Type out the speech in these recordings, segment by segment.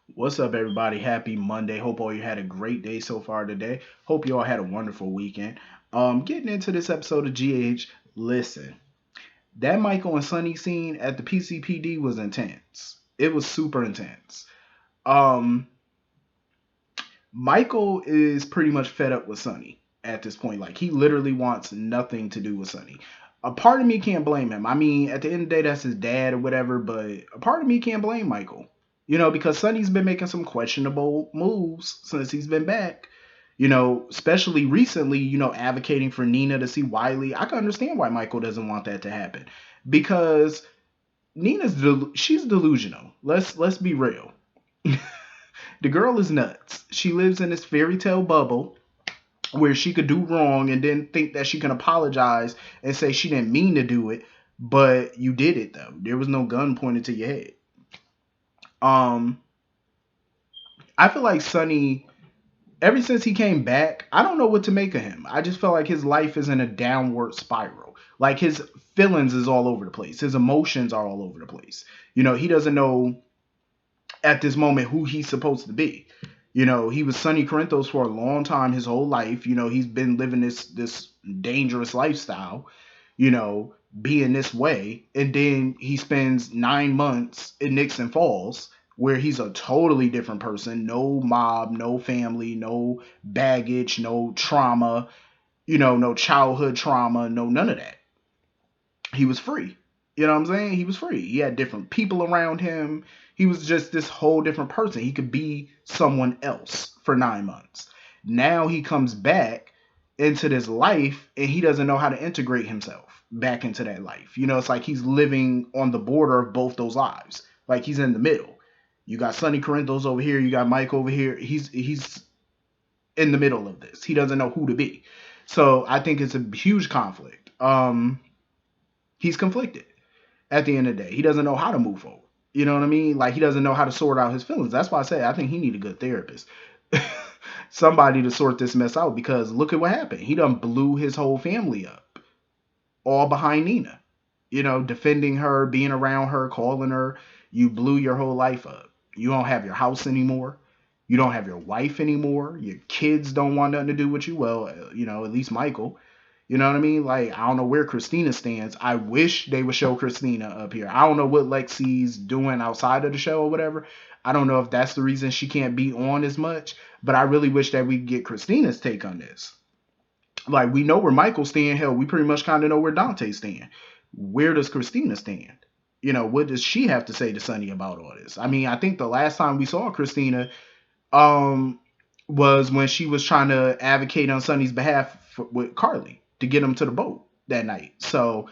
What's up, everybody? Happy Monday. Hope all you had a great day so far today. Hope you all had a wonderful weekend. Getting into this episode of GH, listen, that Michael and Sonny scene at the PCPD was intense. It was super intense. Um, Michael is pretty much fed up with Sonny at this point. Like, he literally wants nothing to do with Sonny. A part of me can't blame him. I mean, at the end of the day, that's his dad or whatever, but a part of me can't blame Michael. Because Sonny's been making some questionable moves since he's been back. Especially recently, advocating for Nina to see Wiley. I can understand why Michael doesn't want that to happen. Because she's delusional. Let's be real. The girl is nuts. She lives in this fairy tale bubble where she could do wrong and then think that she can apologize and say she didn't mean to do it, but you did it though. There was no gun pointed to your head. Um, I feel like Sonny, ever since he came back, I don't know what to make of him. I just feel like his life is in a downward spiral. Like his feelings is all over the place. His emotions are all over the place. He doesn't know at this moment who he's supposed to be. He was Sonny Corinthos for a long time, his whole life. He's been living this dangerous lifestyle, you know, being this way. And then he spends 9 months in Nixon Falls, where he's a totally different person. No mob, no family, no baggage, no trauma, no childhood trauma, no none of that. He was free. You know what I'm saying? He was free. He had different people around him. He was just this whole different person. He could be someone else for 9 months. Now he comes back into this life and he doesn't know how to integrate himself back into that life. It's like he's living on the border of both those lives. Like he's in the middle. You got Sonny Corinthos over here, you got Mike over here. He's in the middle of this. He doesn't know who to be. So I think it's a huge conflict. He's conflicted at the end of the day. He doesn't know how to move forward. You know what I mean? Like he doesn't know how to sort out his feelings. That's why I say I think he need a good therapist. Somebody to sort this mess out because look at what happened. He done blew his whole family up. All behind Nina. Defending her, being around her, calling her. You blew your whole life up. You don't have your house anymore. You don't have your wife anymore. Your kids don't want nothing to do with you. Well, at least Michael. You know what I mean? Like, I don't know where Christina stands. I wish they would show Christina up here. I don't know what Lexi's doing outside of the show or whatever. I don't know if that's the reason she can't be on as much, but I really wish that we could get Christina's take on this. Like, we know where Michael stand. Hell, we pretty much kind of know where Dante stand. Where does Christina stand? What does she have to say to Sonny about all this? I mean, I think the last time we saw Christina um, was when she was trying to advocate on Sonny's behalf with Carly to get him to the boat that night. So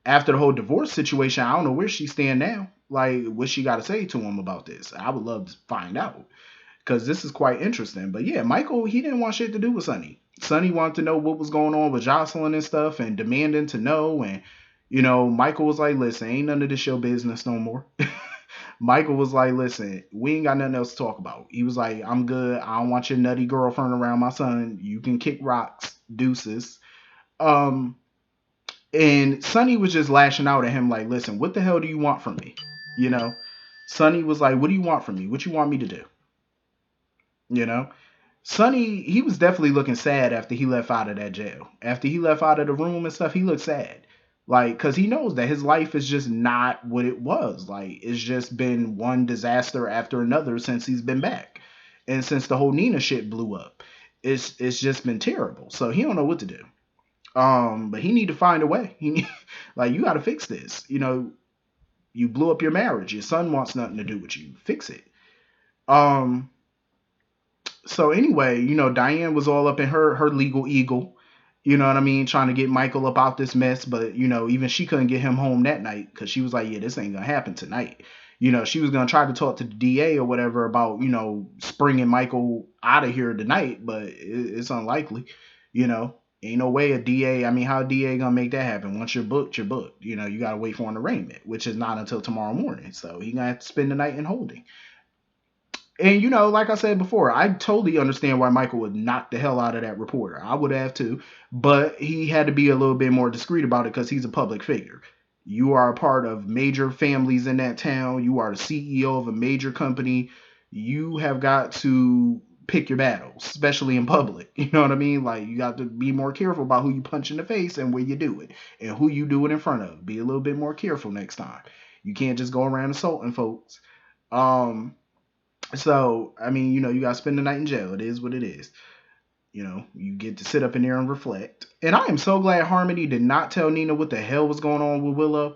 after the whole divorce situation, I don't know where she stand now. Like, what she got to say to him about this? I would love to find out because this is quite interesting. But yeah, Michael, he didn't want shit to do with Sonny. Sonny wanted to know what was going on with Jocelyn and stuff and demanding to know. And, Michael was like, listen, ain't none of this your business no more. Michael was like, listen, we ain't got nothing else to talk about. He was like, I'm good. I don't want your nutty girlfriend around my son. You can kick rocks, deuces. Um, and Sonny was just lashing out at him like, listen, what the hell do you want from me? You know? Sonny was like, what do you want from me? What you want me to do? You know? Sonny, he was definitely looking sad after he left out of that jail. After he left out of the room and stuff, he looked sad. Like, because he knows that his life is just not what it was. Like, it's just been one disaster after another since he's been back. And since the whole Nina shit blew up. It's just been terrible. So he don't know what to do. But he need to find a way. He need, like, you gotta fix this. You blew up your marriage. Your son wants nothing to do with you. Fix it. Um, so anyway, Diane was all up in her legal eagle. You know what I mean? Trying to get Michael up out this mess, but even she couldn't get him home that night because she was like, "Yeah, this ain't gonna happen tonight." She was gonna try to talk to the DA or whatever about springing Michael out of here tonight, but it's unlikely. Ain't no way a DA. I mean, how a DA gonna make that happen? Once you're booked, you're booked. You gotta wait for an arraignment, which is not until tomorrow morning. So he gonna have to spend the night in holding. And like I said before, I totally understand why Michael would knock the hell out of that reporter. I would have too, but he had to be a little bit more discreet about it because he's a public figure. You are a part of major families in that town. You are the CEO of a major company. you have got to pick your battles, especially in public. You know what I mean? Like you got to be more careful about who you punch in the face and where you do it and who you do it in front of. Be a little bit more careful next time. You can't just go around assaulting folks. Um, so I mean, you got to spend the night in jail. It is what it is. You get to sit up in there and reflect. And I am so glad Harmony did not tell Nina what the hell was going on with Willow.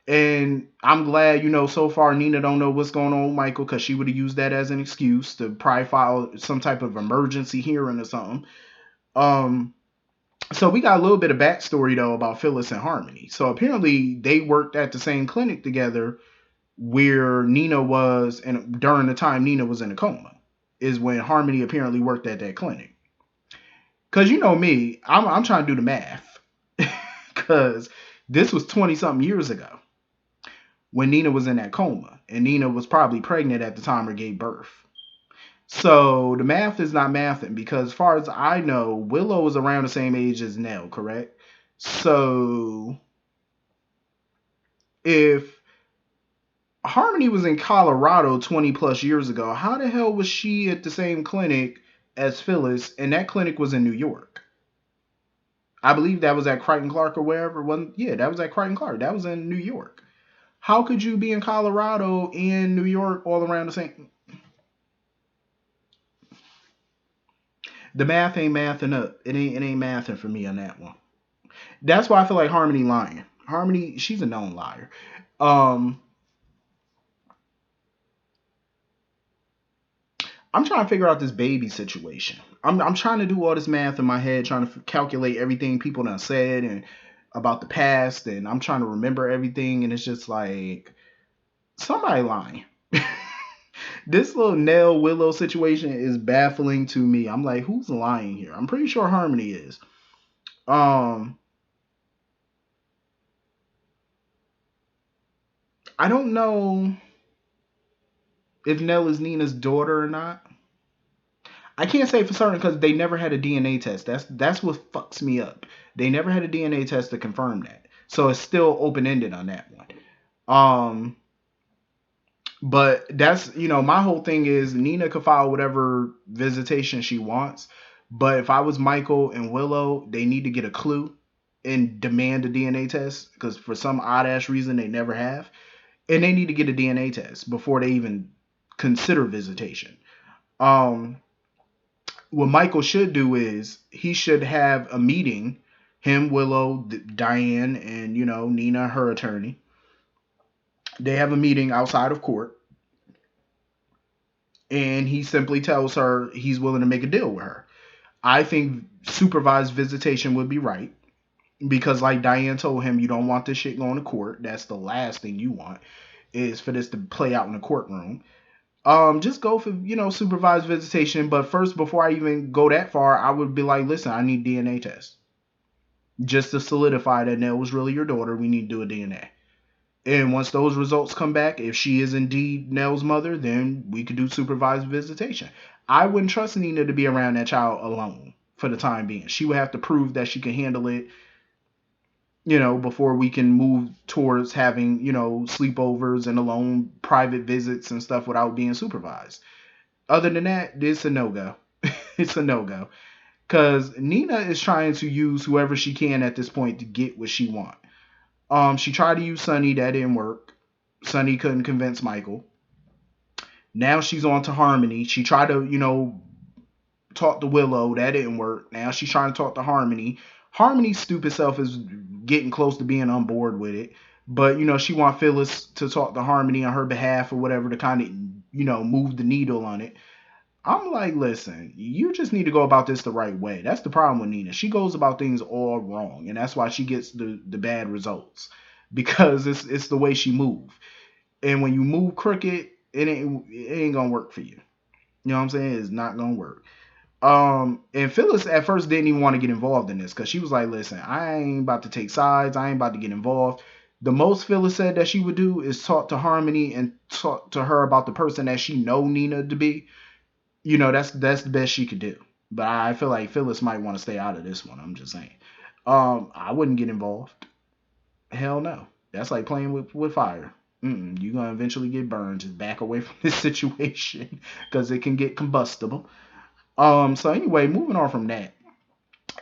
And I'm glad, so far Nina don't know what's going on with Michael because she would have used that as an excuse to probably file some type of emergency hearing or something. So we got a little bit of backstory though about Phyllis and Harmony. So apparently they worked at the same clinic together where Nina was, and during the time Nina was in a coma, is when Harmony apparently worked at that clinic. Cause you know me, I'm trying to do the math. Cause this was 20 something years ago when Nina was in that coma, and Nina was probably pregnant at the time or gave birth. So the math is not mathing because, as far as I know, Willow was around the same age as Nell, correct? So if Harmony was in Colorado 20 plus years ago, how the hell was she at the same clinic as Phyllis, and that clinic was in New York? I believe that was at Crichton Clark or wherever. Yeah, that was at Crichton Clark. That was in New York. How could you be in Colorado and New York all around the same? The math ain't mathing up. It ain't mathing for me on that one. That's why I feel like Harmony lying. Harmony, she's a known liar. Um, I'm trying to figure out this baby situation. I'm trying to do all this math in my head, trying to calculate everything people done said and about the past, and I'm trying to remember everything, and it's just like somebody lying. This little Nell Willow situation is baffling to me. I'm like, who's lying here? I'm pretty sure Harmony is. Um, I don't know if Nell is Nina's daughter or not. I can't say for certain because they never had a DNA test. That's what fucks me up. They never had a DNA test to confirm that. So it's still open ended on that one. Um, but that's my whole thing is Nina could file whatever visitation she wants. But if I was Michael and Willow, they need to get a clue and demand a DNA test because for some odd ass reason they never have, and they need to get a DNA test before they even consider visitation. Um, what Michael should do is he should have a meeting, him, Willow, Diane, and Nina, her attorney. They have a meeting outside of court, and he simply tells her he's willing to make a deal with her. I think supervised visitation would be right because, like Diane told him, you don't want this shit going to court. That's the last thing you want is for this to play out in the courtroom. Just go for supervised visitation. But first, before I even go that far, I would be like, listen, I need DNA tests just to solidify that Nell was really your daughter. We need to do a DNA. And once those results come back, if she is indeed Nell's mother, then we could do supervised visitation. I wouldn't trust Nina to be around that child alone for the time being. She would have to prove that she can handle it, before we can move towards having, sleepovers and alone private visits and stuff without being supervised. Other than that, it's a no go. It's a no go. Because Nina is trying to use whoever she can at this point to get what she wants. She tried to use Sonny, that didn't work. Sonny couldn't convince Michael. Now she's on to Harmony. She tried to, talk to Willow, that didn't work. Now she's trying to talk to Harmony. Harmony's stupid self is getting close to being on board with it. But, she wants Phyllis to talk to Harmony on her behalf or whatever to kind of, move the needle on it. I'm like, listen, you just need to go about this the right way. That's the problem with Nina. She goes about things all wrong, and that's why she gets the bad results because it's the way she move. And when you move crooked, it ain't gonna work for you. You know what I'm saying? It's not gonna work. And Phyllis at first didn't even want to get involved in this because she was like, listen, I ain't about to take sides. I ain't about to get involved. The most Phyllis said that she would do is talk to Harmony and talk to her about the person that she know Nina to be. That's the best she could do. But I feel like Phyllis might want to stay out of this one. I'm just saying. I wouldn't get involved. Hell no. That's like playing with fire. You're gonna eventually get burned. Just back away from this situation because it can get combustible. So anyway, moving on from that,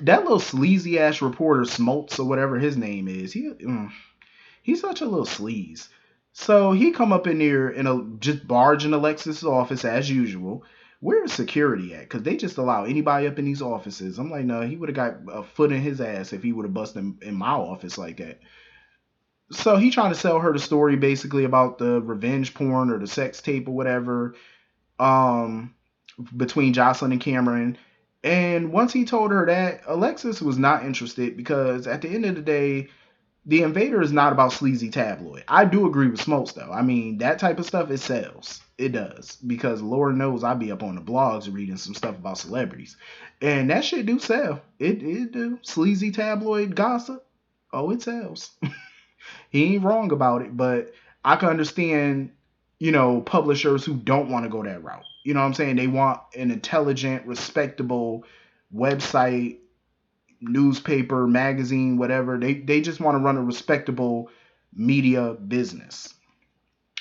that little sleazy ass reporter Smoltz or whatever his name is, he's such a little sleaze. So he come up in there and just barge in Alexis' office as usual. Where's security at? Because they just allow anybody up in these offices. I'm like, no, he would have got a foot in his ass if he would have busted in my office like that. So he trying to sell her the story basically about the revenge porn or the sex tape or whatever, um, between Jocelyn and Cameron. And once he told her that, Alexis was not interested because at the end of the day, the Invader is not about sleazy tabloid. I do agree with Smokes though. I mean, that type of stuff, it sells. It does. Because Lord knows I be up on the blogs reading some stuff about celebrities. And that shit do sell. It do. Sleazy tabloid gossip. Oh, it sells. He ain't wrong about it, but I can understand, publishers who don't want to go that route. You know what I'm saying? They want an intelligent, respectable website, newspaper, magazine, whatever. They just want to run a respectable media business.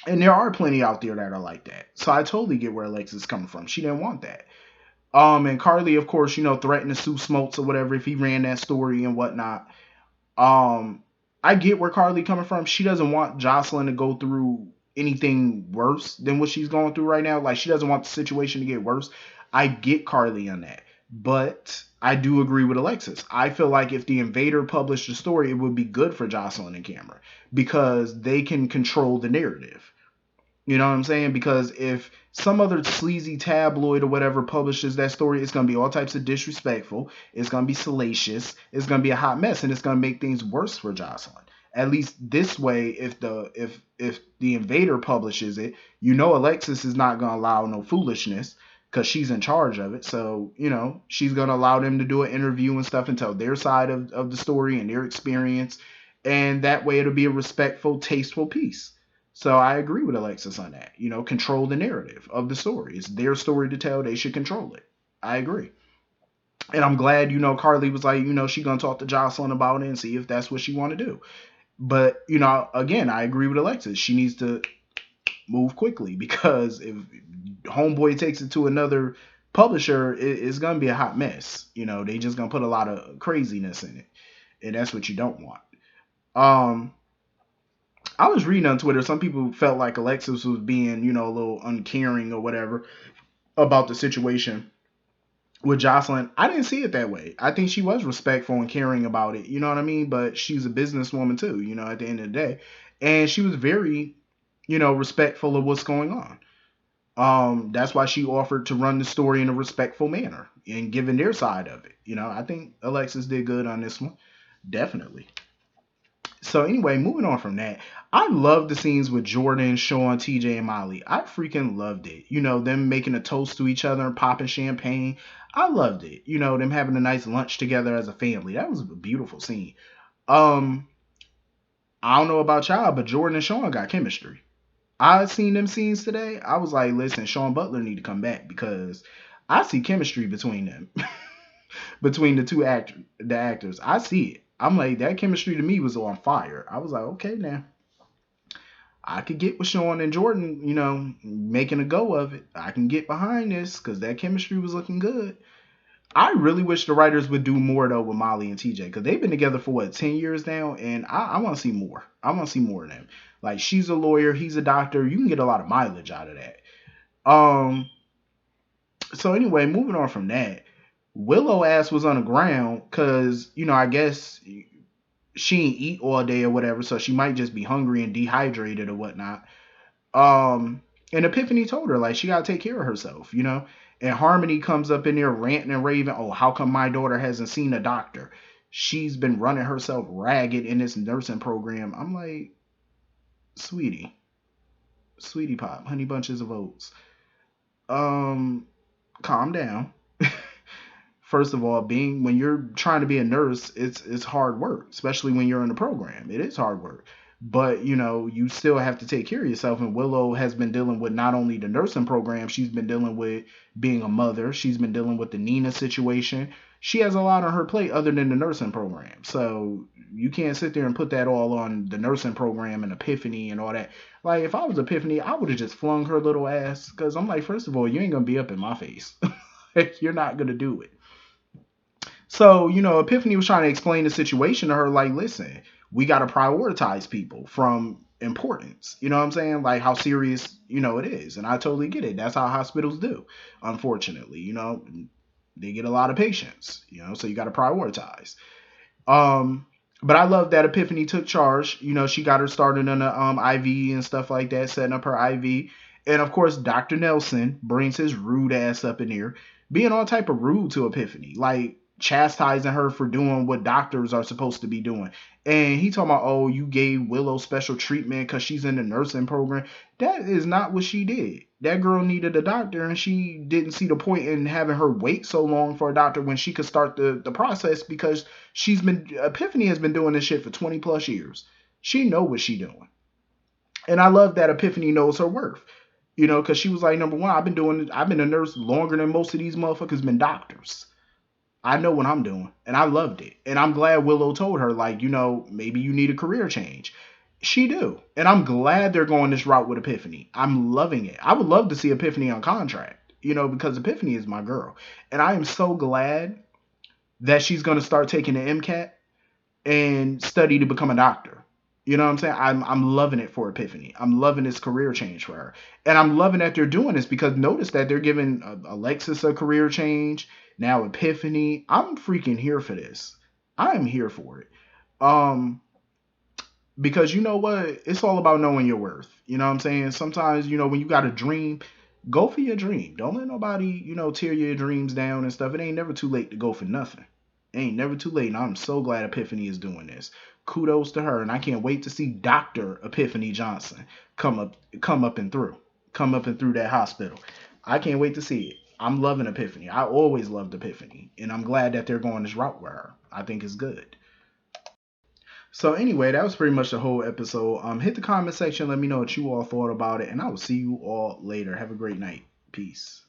And there are plenty out there that are like that. So I totally get where Alexis is coming from. She didn't want that. And Carly, of course, threatened to sue Smoltz or whatever if he ran that story and whatnot. Um, I get where Carly coming from. She doesn't want Jocelyn to go through anything worse than what she's going through right now. Like she doesn't want the situation to get worse. I get Carly on that. But I do agree with Alexis. I feel like if the Invader published a story, it would be good for Jocelyn and Cameron because they can control the narrative. You know what I'm saying? Because if some other sleazy tabloid or whatever publishes that story, it's going to be all types of disrespectful. It's going to be salacious. It's going to be a hot mess, and it's going to make things worse for Jocelyn. At least this way, if the Invader publishes it, Alexis is not going to allow no foolishness because she's in charge of it. So she's going to allow them to do an interview and stuff and tell their side of the story and their experience, and that way it'll be a respectful, tasteful piece. So I agree with Alexis on that. Control the narrative of the story. It's their story to tell. They should control it. I agree. And I'm glad, Carly was like, she gonna talk to Jocelyn about it and see if that's what she want to do. But, again, I agree with Alexis. She needs to move quickly because if Homeboy takes it to another publisher, it's gonna be a hot mess. They just gonna put a lot of craziness in it. And that's what you don't want. I was reading on Twitter, some people felt like Alexis was being, a little uncaring or whatever about the situation with Jocelyn. I didn't see it that way. I think she was respectful and caring about it. You know what I mean? But she's a businesswoman too, at the end of the day. And she was very, respectful of what's going on. That's why she offered to run the story in a respectful manner and giving their side of it. I think Alexis did good on this one. Definitely. So anyway, moving on from that, I love the scenes with Jordan, Sean, TJ, and Molly. I freaking loved it. Them making a toast to each other and popping champagne. I loved it. Them having a nice lunch together as a family. That was a beautiful scene. Um, I don't know about y'all, but Jordan and Sean got chemistry. I seen them scenes today. I was like, listen, Sean Butler need to come back because I see chemistry between them, between the actors. I see it. I'm like, that chemistry to me was on fire. I was like, okay, now I could get with Sean and Jordan, making a go of it. I can get behind this because that chemistry was looking good. I really wish the writers would do more though with Molly and TJ because they've been together for 10 years now, and I want to see more. I want to see more of them. Like she's a lawyer, he's a doctor. You can get a lot of mileage out of that. Um. So anyway, moving on from that, Willow ass was on the ground because I guess she ain't eat all day or whatever, so she might just be hungry and dehydrated or whatnot. And Epiphany told her like she gotta take care of herself. And Harmony comes up in there ranting and raving, oh, how come my daughter hasn't seen a doctor? She's been running herself ragged in this nursing program. I'm like, sweetie, sweetie pop, honey bunches of oats. Um, calm down. First of all, when you're trying to be a nurse, it's hard work, especially when you're in the program. It is hard work. But, you still have to take care of yourself. And Willow has been dealing with not only the nursing program, she's been dealing with being a mother. She's been dealing with the Nina situation. She has a lot on her plate other than the nursing program. So you can't sit there and put that all on the nursing program and Epiphany and all that. Like, if I was Epiphany, I would have just flung her little ass. Because I'm like, first of all, you ain't going to be up in my face. You're not going to do it. So, Epiphany was trying to explain the situation to her, like, listen, we got to prioritize people from importance. You know what I'm saying? Like, how serious, it is. And I totally get it. That's how hospitals do, unfortunately. They get a lot of patients, so you got to prioritize. Um, but I love that Epiphany took charge. She got her started on the IV and stuff like that, setting up her IV. And of course, Dr. Nelson brings his rude ass up in here, being all type of rude to Epiphany, like chastising her for doing what doctors are supposed to be doing. And he talking about, oh, you gave Willow special treatment because she's in the nursing program. That is not what she did. That girl needed a doctor, and she didn't see the point in having her wait so long for a doctor when she could start the process, because Epiphany has been doing this shit for 20 plus years. She know what she doing. And I love that Epiphany knows her worth. Because she was like, number one, I've been a nurse longer than most of these motherfuckers been doctors. I know what I'm doing, and I loved it. And I'm glad Willow told her, like, maybe you need a career change. She do. And I'm glad they're going this route with Epiphany. I'm loving it. I would love to see Epiphany on contract, because Epiphany is my girl. And I am so glad that she's going to start taking the MCAT and study to become a doctor. You know what I'm saying? I'm loving it for Epiphany. I'm loving this career change for her. And I'm loving that they're doing this, because notice that they're giving Alexis a career change. Now Epiphany. I'm freaking here for this. I am here for it. Because you know what? It's all about knowing your worth. You know what I'm saying? Sometimes, when you got a dream, go for your dream. Don't let nobody, tear your dreams down and stuff. It ain't never too late to go for nothing. It ain't never too late. And I'm so glad Epiphany is doing this. Kudos to her. And I can't wait to see Dr. Epiphany Johnson come up and through. Come up and through that hospital. I can't wait to see it. I'm loving Epiphany. I always loved Epiphany. And I'm glad that they're going this route with her. I think it's good. So anyway, that was pretty much the whole episode. Hit the comment section, let me know what you all thought about it, and I will see you all later. Have a great night. Peace.